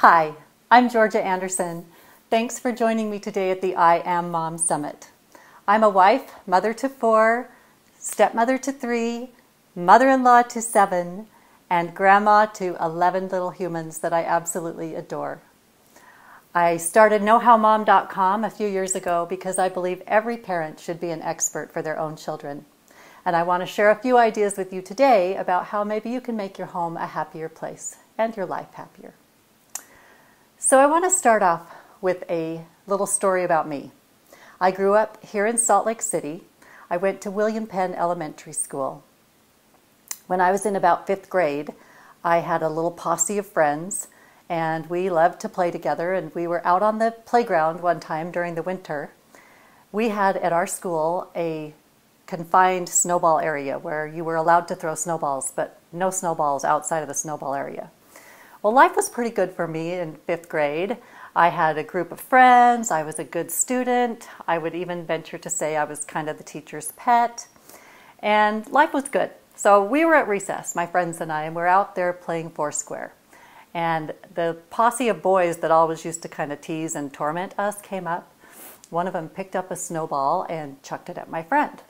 Hi, I'm Georgia Anderson. Thanks for joining me today at the I Am Mom Summit. I'm a wife, mother to 4, stepmother to 3, mother-in-law to 7, and grandma to 11 little humans that I absolutely adore. I started knowhowmom.com a few years ago because I believe every parent should be an expert for their own children. And I want to share a few ideas with you today about how maybe you can make your home a happier place and your life happier. So I want to start off with a little story about me. I grew up here in Salt Lake City. I went to William Penn Elementary School. When I was in about 5th grade, I had a little posse of friends, and we loved to play together, and we were out on the playground one time during the winter. We had at our school a confined snowball area where you were allowed to throw snowballs, but no snowballs outside of the snowball area. Well, life was pretty good for me in 5th grade. I had a group of friends, I was a good student, I would even venture to say I was kind of the teacher's pet, and life was good. So we were at recess, my friends and I, and we're out there playing Foursquare. And the posse of boys that always used to kind of tease and torment us came up. One of them picked up a snowball and chucked it at my friend.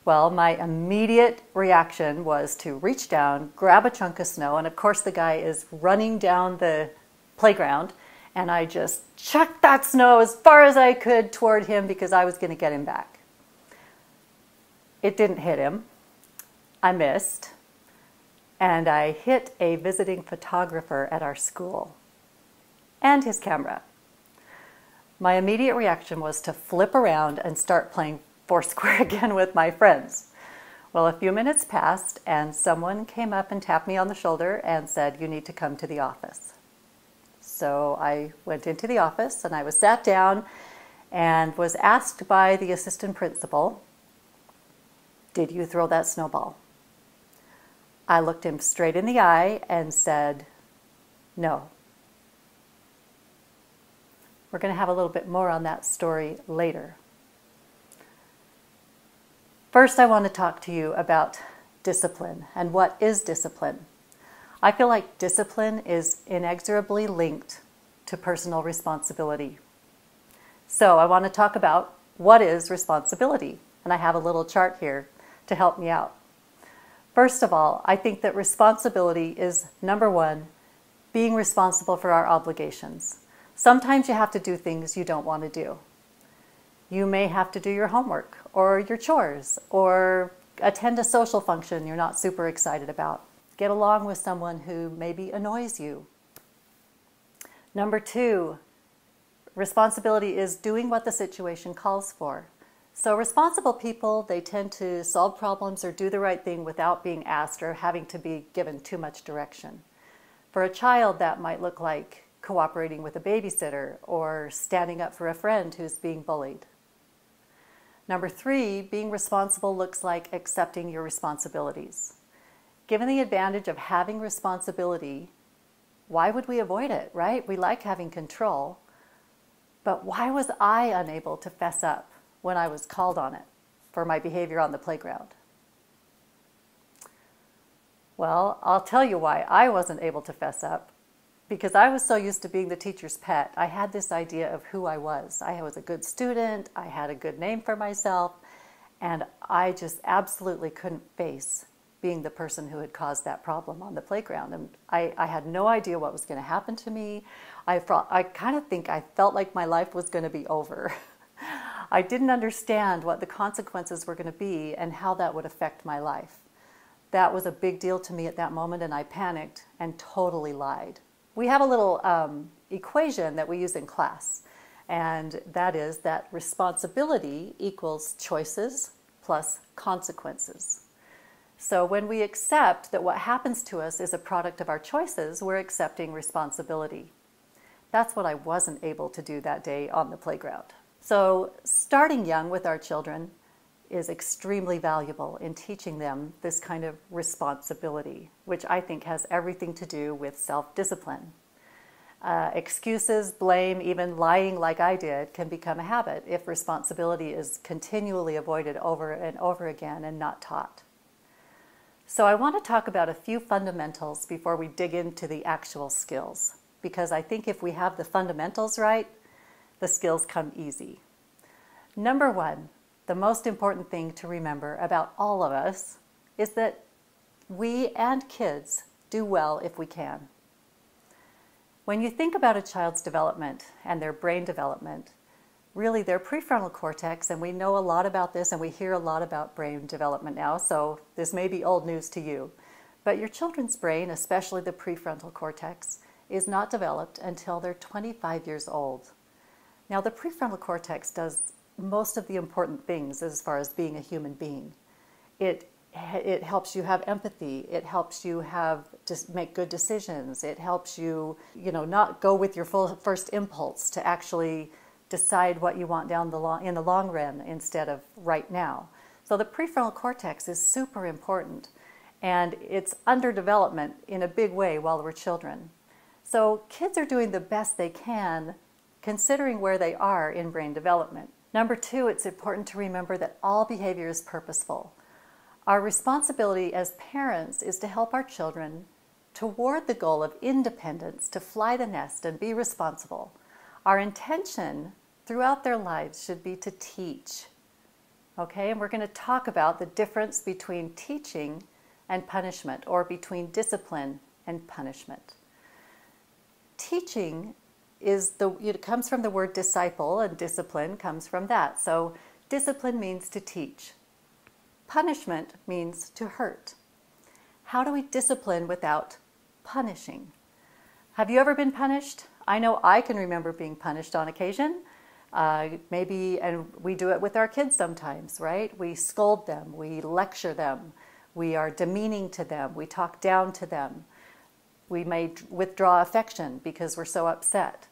Well, my immediate reaction was to reach down, grab a chunk of snow, and of course the guy is running down the playground, and I just chucked that snow as far as I could toward him because I was going to get him back. It didn't hit him. I missed, and I hit a visiting photographer at our school and his camera. My immediate reaction was to flip around and start playing Foursquare again with my friends. Well, a few minutes passed and someone came up and tapped me on the shoulder and said, "You need to come to the office." So I went into the office and I was sat down and was asked by the assistant principal, "Did you throw that snowball?" I looked him straight in the eye and said, "No." We're going to have a little bit more on that story later. First, I want to talk to you about discipline and what is discipline. I feel like discipline is inexorably linked to personal responsibility. So I want to talk about what is responsibility, and I have a little chart here to help me out. First of all, I think that responsibility is, number one, being responsible for our obligations. Sometimes you have to do things you don't want to do. You may have to do your homework or your chores or attend a social function you're not super excited about. Get along with someone who maybe annoys you. Number two, responsibility is doing what the situation calls for. So responsible people, they tend to solve problems or do the right thing without being asked or having to be given too much direction. For a child, that might look like cooperating with a babysitter or standing up for a friend who's being bullied. Number three, being responsible looks like accepting your responsibilities. Given the advantage of having responsibility, why would we avoid it, right? We like having control, but why was I unable to fess up when I was called on it for my behavior on the playground? Well, I'll tell you why I wasn't able to fess up. Because I was so used to being the teacher's pet, I had this idea of who I was. I was a good student, I had a good name for myself, and I just absolutely couldn't face being the person who had caused that problem on the playground. And I had no idea what was going to happen to me. I kind of think I felt like my life was going to be over. I didn't understand what the consequences were going to be and how that would affect my life. That was a big deal to me at that moment, and I panicked and totally lied. We have a little equation that we use in class, and that is that responsibility equals choices plus consequences. So when we accept that what happens to us is a product of our choices, we're accepting responsibility. That's what I wasn't able to do that day on the playground. So starting young with our children is extremely valuable in teaching them this kind of responsibility, which I think has everything to do with self-discipline. Excuses, blame, even lying like I did can become a habit if responsibility is continually avoided over and over again and not taught. So I want to talk about a few fundamentals before we dig into the actual skills. because I think if we have the fundamentals right, the skills come easy. Number one, the most important thing to remember about all of us is that we and kids do well if we can. When you think about a child's development and their brain development, really their prefrontal cortex, and we know a lot about this and we hear a lot about brain development now, so this may be old news to you, but your children's brain, especially the prefrontal cortex, is not developed until they're 25 years old. Now, the prefrontal cortex does most of the important things as far as being a human being. It helps you have empathy. It helps you make good decisions. It helps you, not go with your first impulse to actually decide what you want in the long run instead of right now. So the prefrontal cortex is super important, and it's under development in a big way while we're children. So kids are doing the best they can considering where they are in brain development. Number two, it's important to remember that all behavior is purposeful. Our responsibility as parents is to help our children toward the goal of independence, to fly the nest and be responsible. Our intention throughout their lives should be to teach. Okay, and we're going to talk about the difference between teaching and punishment, or between discipline and punishment. Teaching it comes from the word disciple, and discipline comes from that. So discipline means to teach. Punishment means to hurt. How do we discipline without punishing? Have you ever been punished? I know I can remember being punished on occasion. Maybe, and we do it with our kids sometimes, right? We scold them, we lecture them, we are demeaning to them, we talk down to them. We may withdraw affection because we're so upset.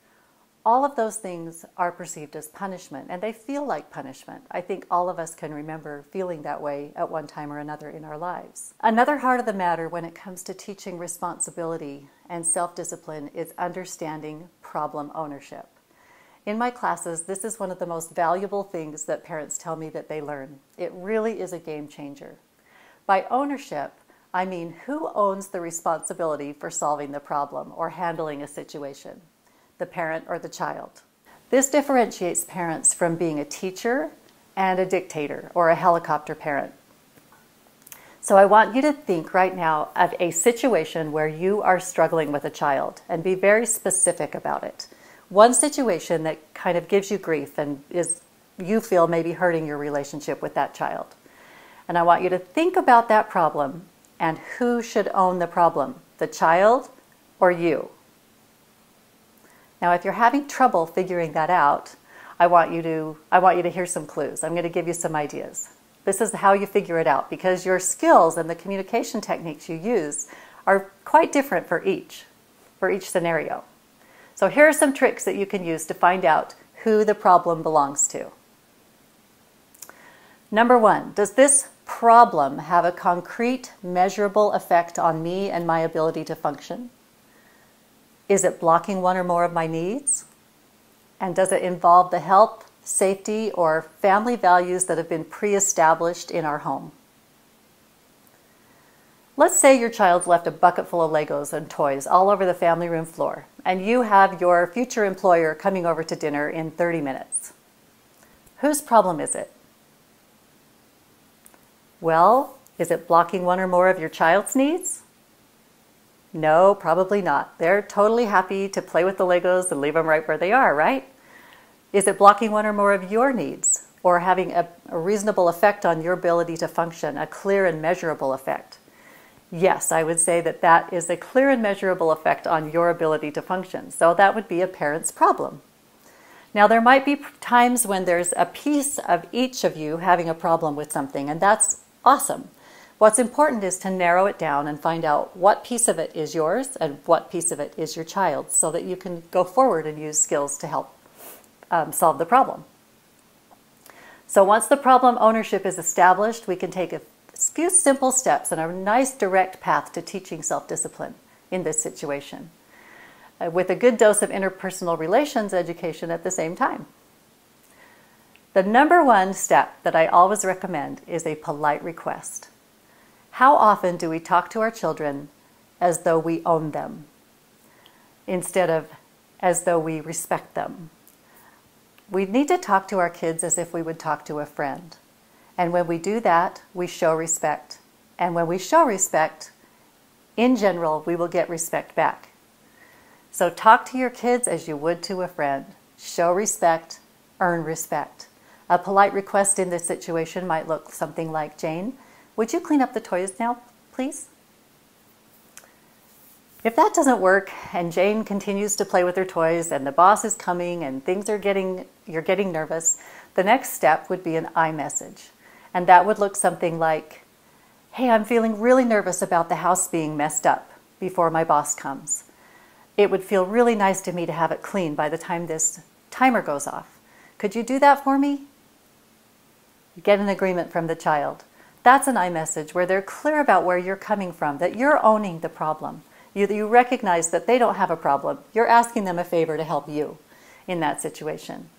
All of those things are perceived as punishment, and they feel like punishment. I think all of us can remember feeling that way at one time or another in our lives. Another heart of the matter when it comes to teaching responsibility and self-discipline is understanding problem ownership. In my classes, this is one of the most valuable things that parents tell me that they learn. It really is a game changer. By ownership, I mean who owns the responsibility for solving the problem or handling a situation, the parent or the child. This differentiates parents from being a teacher and a dictator or a helicopter parent. So I want you to think right now of a situation where you are struggling with a child and be very specific about it. One situation that kind of gives you grief and you feel maybe hurting your relationship with that child. And I want you to think about that problem and who should own the problem, the child or you. Now, if you're having trouble figuring that out, I want you to hear some clues. I'm going to give you some ideas. This is how you figure it out, because your skills and the communication techniques you use are quite different for each scenario. So here are some tricks that you can use to find out who the problem belongs to. Number one, does this problem have a concrete, measurable effect on me and my ability to function? Is it blocking one or more of my needs? And does it involve the health, safety, or family values that have been pre-established in our home? Let's say your child left a bucket full of Legos and toys all over the family room floor, and you have your future employer coming over to dinner in 30 minutes. Whose problem is it? Well, is it blocking one or more of your child's needs? No, probably not. They're totally happy to play with the Legos and leave them right where they are, right? Is it blocking one or more of your needs, or having a reasonable effect on your ability to function, a clear and measurable effect? Yes, I would say that that is a clear and measurable effect on your ability to function. So that would be a parent's problem. Now, there might be times when there's a piece of each of you having a problem with something, and that's awesome. What's important is to narrow it down and find out what piece of it is yours and what piece of it is your child's, so that you can go forward and use skills to help solve the problem. So once the problem ownership is established, we can take a few simple steps and a nice direct path to teaching self-discipline in this situation, with a good dose of interpersonal relations education at the same time. The number one step that I always recommend is a polite request. How often do we talk to our children as though we own them? instead of as though we respect them. We need to talk to our kids as if we would talk to a friend. And when we do that, we show respect. And when we show respect, in general, we will get respect back. So talk to your kids as you would to a friend. Show respect, earn respect. A polite request in this situation might look something like, Jane, would you clean up the toys now, please? If that doesn't work and Jane continues to play with her toys and the boss is coming and you're getting nervous, the next step would be an I message. And that would look something like, hey, I'm feeling really nervous about the house being messed up before my boss comes. It would feel really nice to me to have it clean by the time this timer goes off. Could you do that for me? Get an agreement from the child. That's an I message where they're clear about where you're coming from, that you're owning the problem. You recognize that they don't have a problem. You're asking them a favor to help you in that situation.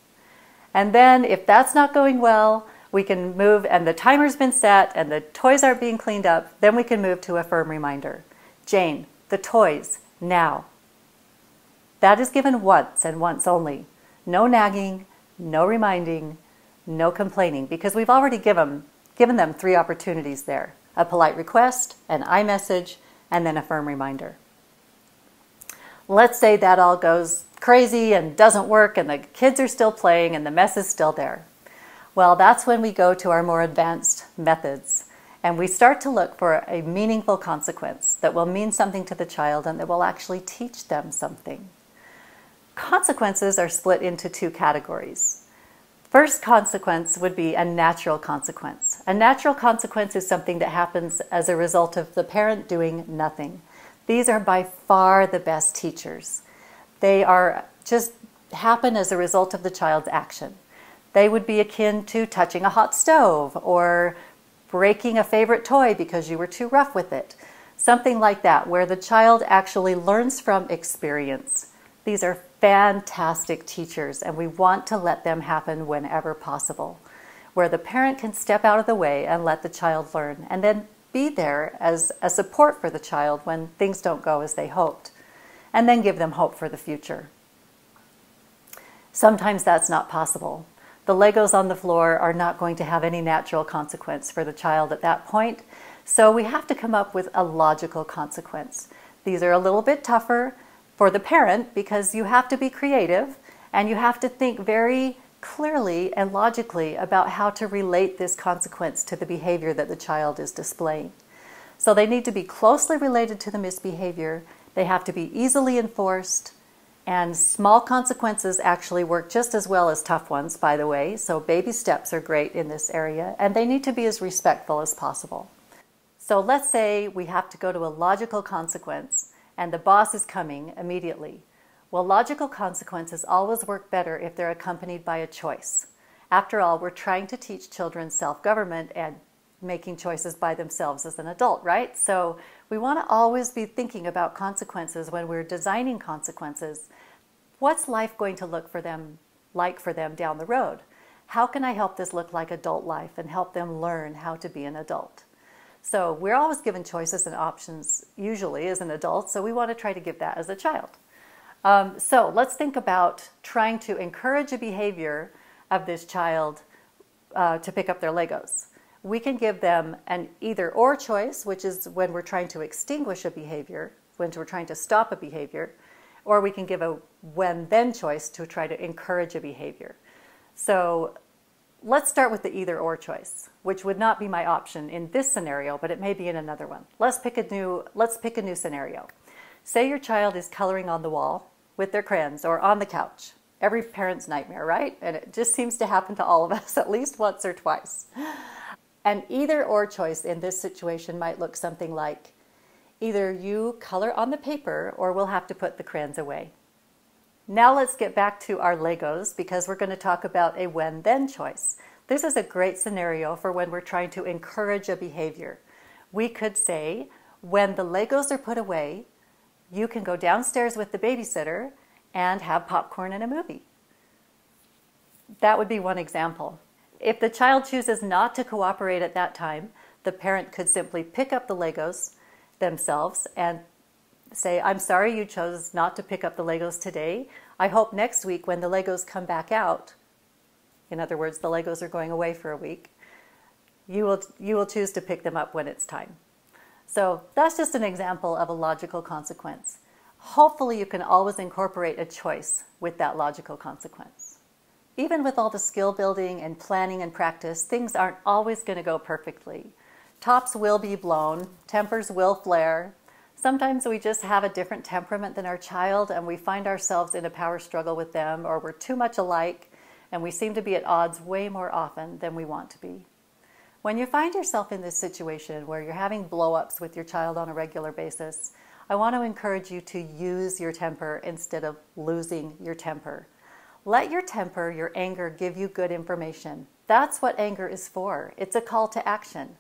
And then if that's not going well, we can move, and the timer's been set and the toys aren't being cleaned up, then we can move to a firm reminder. Jane, the toys, now. That is given once and once only. No nagging, no reminding, no complaining, because we've already given them 3 opportunities there. A polite request, an I message, and then a firm reminder. Let's say that all goes crazy and doesn't work and the kids are still playing and the mess is still there. Well, that's when we go to our more advanced methods and we start to look for a meaningful consequence that will mean something to the child and that will actually teach them something. Consequences are split into 2 categories. First consequence would be a natural consequence. A natural consequence is something that happens as a result of the parent doing nothing. These are by far the best teachers. They are just happen as a result of the child's action. They would be akin to touching a hot stove or breaking a favorite toy because you were too rough with it. Something like that, where the child actually learns from experience. These are fantastic teachers, and we want to let them happen whenever possible, where the parent can step out of the way and let the child learn, and then be there as a support for the child when things don't go as they hoped, and then give them hope for the future. Sometimes that's not possible. The Legos on the floor are not going to have any natural consequence for the child at that point, so we have to come up with a logical consequence. These are a little bit tougher for the parent because you have to be creative and you have to think very clearly and logically about how to relate this consequence to the behavior that the child is displaying. So they need to be closely related to the misbehavior, they have to be easily enforced, and small consequences actually work just as well as tough ones, by the way, so baby steps are great in this area, and they need to be as respectful as possible. So let's say we have to go to a logical consequence, and the boss is coming immediately. Well, logical consequences always work better if they're accompanied by a choice. After all, we're trying to teach children self-government and making choices by themselves as an adult, right? So we want to always be thinking about consequences when we're designing consequences. What's life going to look like for them down the road? How can I help this look like adult life and help them learn how to be an adult? So we're always given choices and options, usually as an adult, so we want to try to give that as a child. So let's think about trying to encourage a behavior of this child to pick up their Legos. We can give them an either-or choice, which is when we're trying to extinguish a behavior, when we're trying to stop a behavior, or we can give a when-then choice to try to encourage a behavior. So let's start with the either-or choice, which would not be my option in this scenario, but it may be in another one. Let's pick a new scenario. Say your child is coloring on the wall with their crayons or on the couch. Every parent's nightmare, right? And it just seems to happen to all of us at least once or twice. An either-or choice in this situation might look something like, either you color on the paper or we'll have to put the crayons away. Now let's get back to our Legos because we're going to talk about a when-then choice. This is a great scenario for when we're trying to encourage a behavior. We could say, when the Legos are put away, you can go downstairs with the babysitter and have popcorn and a movie. That would be one example. If the child chooses not to cooperate at that time, the parent could simply pick up the Legos themselves and say, I'm sorry you chose not to pick up the Legos today. I hope next week when the Legos come back out, in other words, the Legos are going away for a week, you will choose to pick them up when it's time. So that's just an example of a logical consequence. Hopefully you can always incorporate a choice with that logical consequence. Even with all the skill building and planning and practice, things aren't always going to go perfectly. Tops will be blown, tempers will flare. Sometimes we just have a different temperament than our child and we find ourselves in a power struggle with them, or we're too much alike and we seem to be at odds way more often than we want to be. When you find yourself in this situation where you're having blow-ups with your child on a regular basis, I want to encourage you to use your temper instead of losing your temper. Let your temper, your anger, give you good information. That's what anger is for. It's a call to action.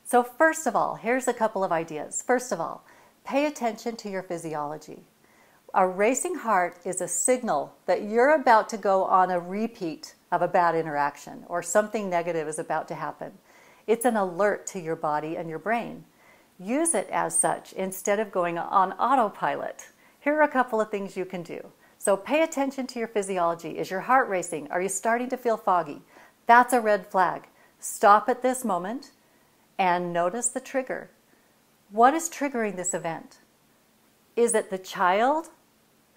So first of all, here's a couple of ideas. First of all, pay attention to your physiology. A racing heart is a signal that you're about to go on a repeat of a bad interaction or something negative is about to happen. It's an alert to your body and your brain. Use it as such instead of going on autopilot. Here are a couple of things you can do. So pay attention to your physiology. Is your heart racing? Are you starting to feel foggy? That's a red flag. Stop at this moment and notice the trigger. What is triggering this event? Is it the child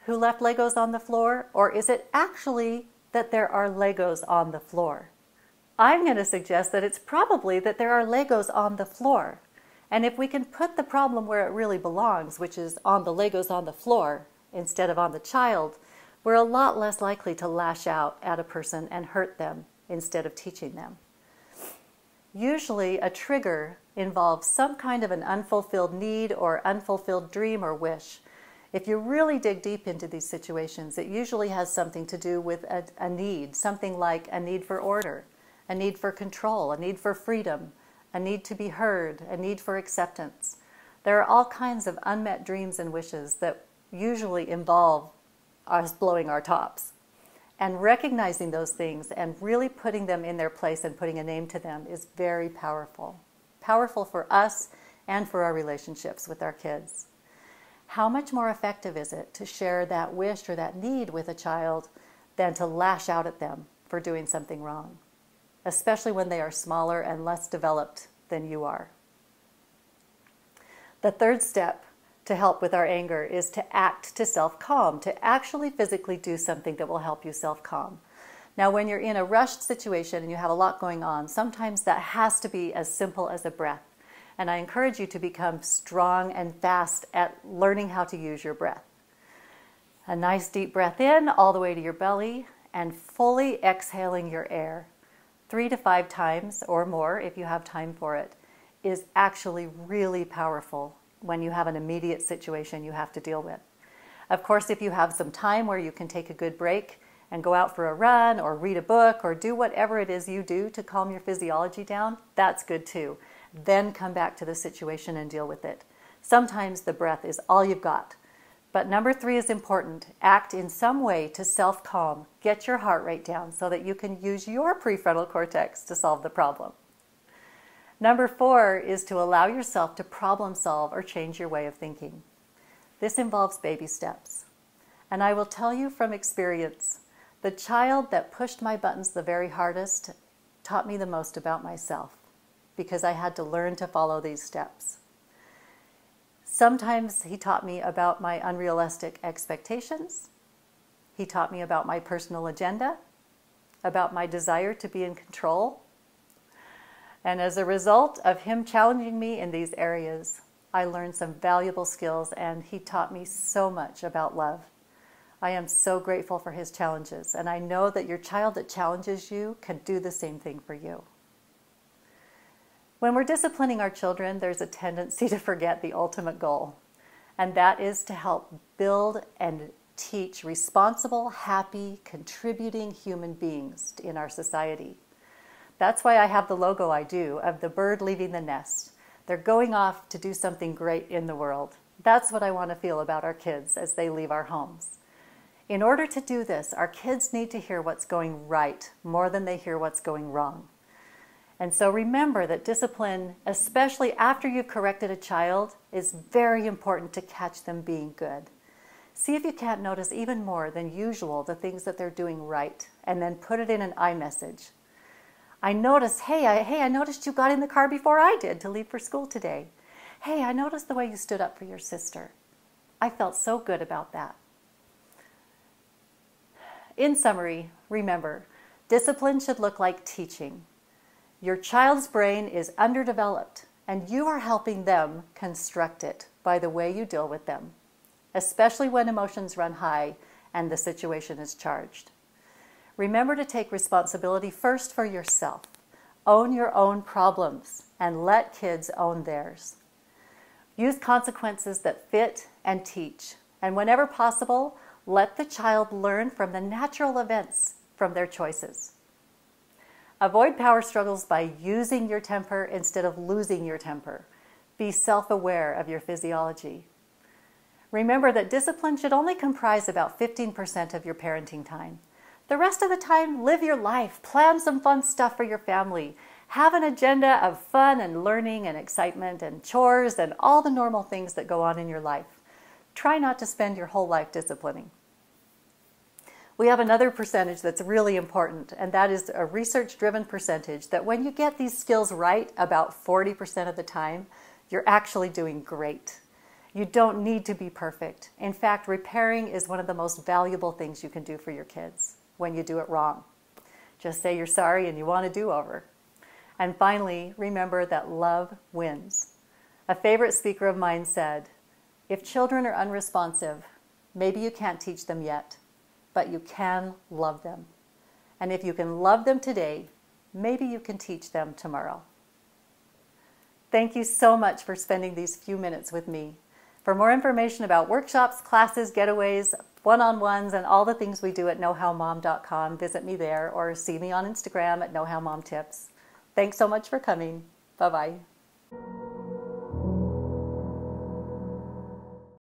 who left Legos on the floor, or is it actually that there are Legos on the floor? I'm going to suggest that it's probably that there are Legos on the floor. And if we can put the problem where it really belongs, which is on the Legos on the floor instead of on the child, we're a lot less likely to lash out at a person and hurt them instead of teaching them. Usually a trigger involves some kind of an unfulfilled need or unfulfilled dream or wish. If you really dig deep into these situations, it usually has something to do with a need, something like a need for order, a need for control, a need for freedom, a need to be heard, a need for acceptance. There are all kinds of unmet dreams and wishes that usually involve us blowing our tops. And recognizing those things and really putting them in their place and putting a name to them is very powerful. Powerful for us and for our relationships with our kids. How much more effective is it to share that wish or that need with a child than to lash out at them for doing something wrong, especially when they are smaller and less developed than you are? The third step to help with our anger is to act to self-calm, to actually physically do something that will help you self-calm. Now, when you're in a rushed situation and you have a lot going on, sometimes that has to be as simple as a breath. And I encourage you to become strong and fast at learning how to use your breath. A nice deep breath in all the way to your belly and fully exhaling your air 3 to 5 times or more, if you have time for it, is actually really powerful when you have an immediate situation you have to deal with. Of course, if you have some time where you can take a good break and go out for a run or read a book or do whatever it is you do to calm your physiology down, that's good too. Then come back to the situation and deal with it. Sometimes the breath is all you've got. But number 3 is important. Act in some way to self-calm. Get your heart rate down so that you can use your prefrontal cortex to solve the problem. Number 4 is to allow yourself to problem solve or change your way of thinking. This involves baby steps. And I will tell you from experience, the child that pushed my buttons the very hardest taught me the most about myself because I had to learn to follow these steps. Sometimes he taught me about my unrealistic expectations. He taught me about my personal agenda, about my desire to be in control. And as a result of him challenging me in these areas, I learned some valuable skills and he taught me so much about love. I am so grateful for his challenges, and I know that your child that challenges you can do the same thing for you. When we're disciplining our children, there's a tendency to forget the ultimate goal, and that is to help build and teach responsible, happy, contributing human beings in our society. That's why I have the logo I do of the bird leaving the nest. They're going off to do something great in the world. That's what I want to feel about our kids as they leave our homes. In order to do this, our kids need to hear what's going right more than they hear what's going wrong. And so remember that discipline, especially after you've corrected a child, is very important to catch them being good. See if you can't notice even more than usual the things that they're doing right, and then put it in an iMessage. I noticed, hey, I noticed you got in the car before I did to leave for school today. Hey, I noticed the way you stood up for your sister. I felt so good about that. In summary, remember, discipline should look like teaching. Your child's brain is underdeveloped, and you are helping them construct it by the way you deal with them, especially when emotions run high and the situation is charged. Remember to take responsibility first for yourself. Own your own problems and let kids own theirs. Use consequences that fit and teach, and whenever possible, let the child learn from the natural events from their choices. Avoid power struggles by using your temper instead of losing your temper. Be self-aware of your physiology. Remember that discipline should only comprise about 15% of your parenting time. The rest of the time, live your life, plan some fun stuff for your family, have an agenda of fun and learning and excitement and chores and all the normal things that go on in your life. Try not to spend your whole life disciplining. We have another percentage that's really important, and that is a research-driven percentage that when you get these skills right about 40% of the time, you're actually doing great. You don't need to be perfect. In fact, repairing is one of the most valuable things you can do for your kids when you do it wrong. Just say you're sorry and you want a do-over. And finally, remember that love wins. A favorite speaker of mine said, "If children are unresponsive, maybe you can't teach them yet, but you can love them. And if you can love them today, maybe you can teach them tomorrow." Thank you so much for spending these few minutes with me. For more information about workshops, classes, getaways, one-on-ones, and all the things we do at knowhowmom.com, visit me there or see me on Instagram at knowhowmomtips. Thanks so much for coming. Bye-bye.